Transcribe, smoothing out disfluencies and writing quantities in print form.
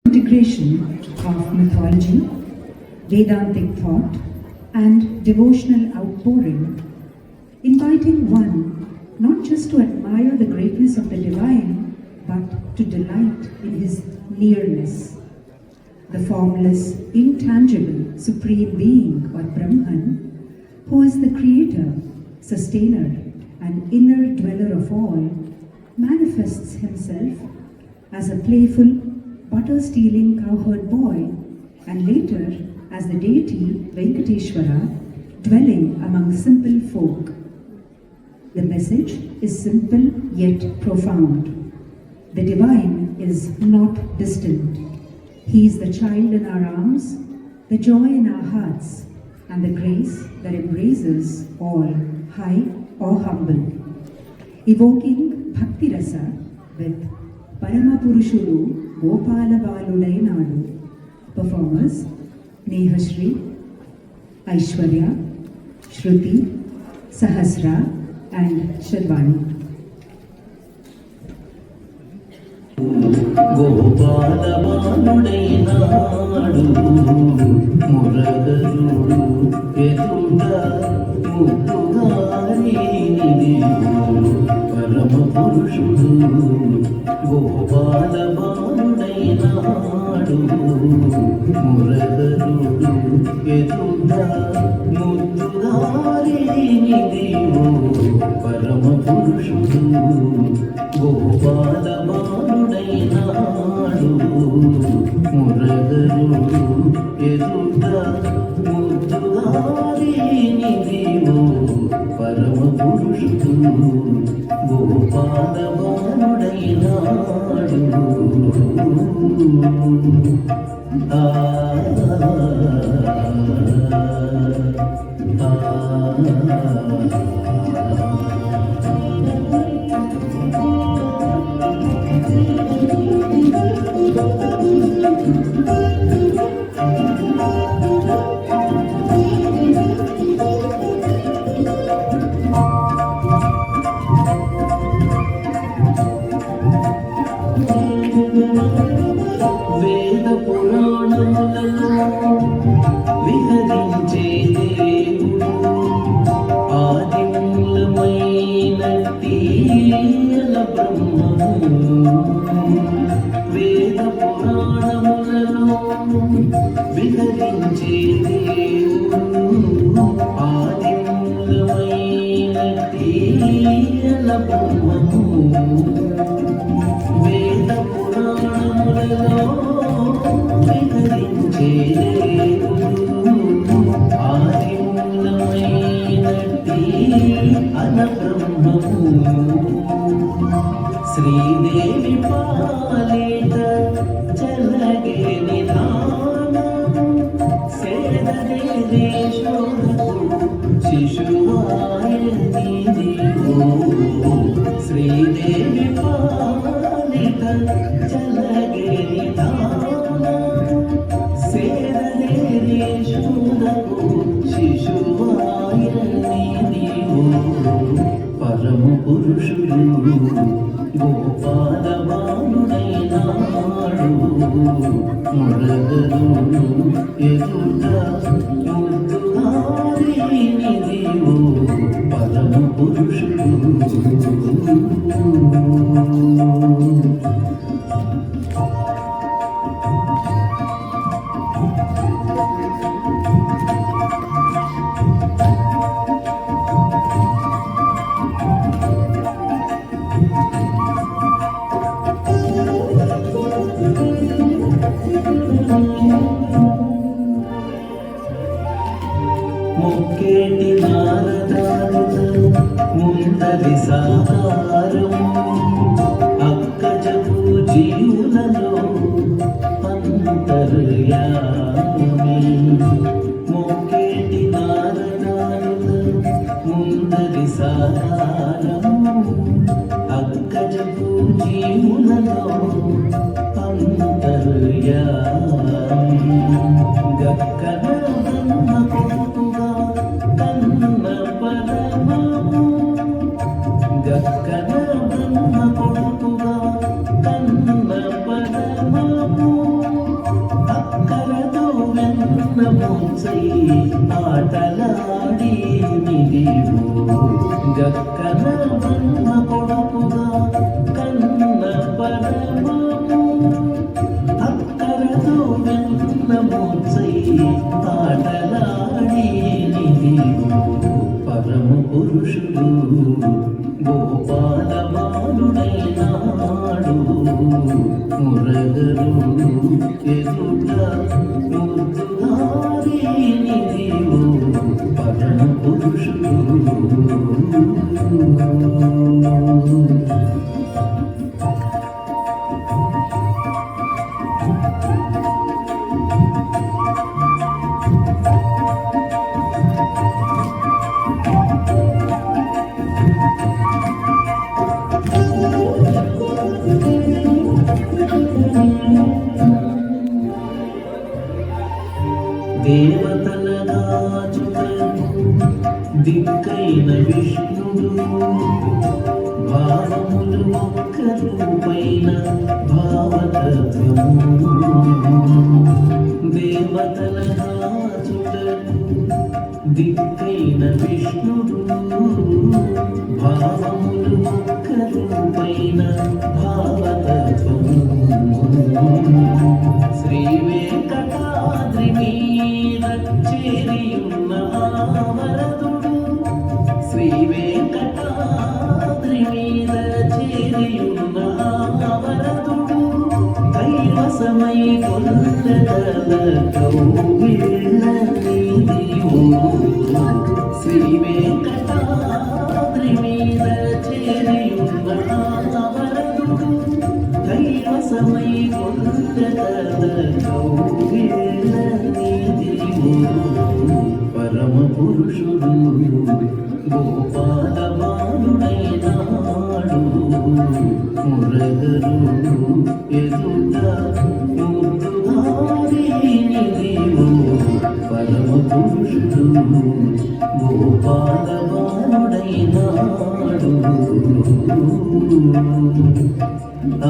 Integration of mythology, Vedantic thought, and devotional outpouring, inviting one not just to admire the greatness of the divine, but to delight in his nearness. The formless, intangible, supreme being, or Brahman, who is the creator, sustainer, and inner dweller of all, manifests himself as a playful, butter-stealing cowherd boy, and later as the deity Venkateshwara, dwelling among simple folk. The message is simple yet profound. The divine is not distant. He is the child in our arms, the joy in our hearts, and the grace that embraces all, high or humble. Evoking Bhakti Rasa with Paramapurushudu Gopala Baludainadu. Performers Nehashri, Aishwarya, Shruti, Sahasra, and Shadvani. గోపాలవానుడైనాడు మురగరుడు ఎదుట ముద్దుగారినిది పరమ పురుషుడు గోపాలవానుడైనాడు మురగరుడు ఎదుట ముద్దుగారినిది పరమ పురుషుడు గోపాలవానుడైనాడు మురగరుడు ఎదుట ముద్దుగారినిదివో పరమ పురుషుడు గోపాలవానుడైనాడు. వేద పురాణములలో విహరించే దేవుడు ఆదిమూలమైనట్టి బ్రహ్మము. వేద పురాణములలో విహరించే దేవుడు ఆదిమూలమైనట్టి బ్రహ్మము. వేద పురాణములలో విహరించే దేవుడు ఆదిమూలమైనట్టి అనబ్రహ్మము. శ్రీదేవి పాలిత చలగే నిధానం సేదనే దేశోధకు శిశువాయనిదివో. శ్రీదేవి పాలిత చలగే నిధానం సేదనే దేశోధకు శిశువాయనిదివో పరమ పురుషుడు గోపాలవానుడైనాడు మురగరుడు ఎదుట ముద్దుగారినిదివో పరమ పురుషుడు. మొక్కేటి నారదారుడు ముందరి సాహారం అక్కజపు జీవులలో అంతర్యామి. మొక్కేటి నారదారుడు ముందరి సాహారం అక్కజపు జీవులలో అంతర్యామి. గక్కన కొడుకుగా కన్న పరమము గక్కన బ్రహ్మ కొడుకుగా కన్న పరమము మోసై ఆటలాడి నిదివో గక్కన బ్రహ్మ కొడుకుగా కన్న పరమము అక్కరతో వెన్న మోసై ఆటలాడి నిదివో పరమ పురుషుడు గోపాల బాలుడైనాడు మురగరు ఎదుట ముద్దుగారి నిధివో పరమ పురుషుడు దేవతల రాజులకు దిక్కైన విష్ణుడు భావములు ఒక్క రూపైన భావతత్వము దేవతల రాజులకు దిక్కైన విష్ణుడు భావములు ఒక్క రూపైన భావతత్వము శ్రీ వెంకటాద్రి మీద చేరియున్న వరదుడు శ్రీ వెంకటాద్రి మీద చేరియున్న వరదుడు కైవసమై కొల్లగల కౌగిళ్ళ నీదివో శ్రీ వెంకటాద్రి మీద చేరియున్న వరదుడు కైవసమై కొల్లగల కౌగిళ్ళ నీదివో పరమ పురుషుడు గోపాల బాలుడైనాడు మురగరు ఎదుట ముద్దుగారి నిధివో పరమ పురుషుడు గోపాల బాలుడైనాడు ఆ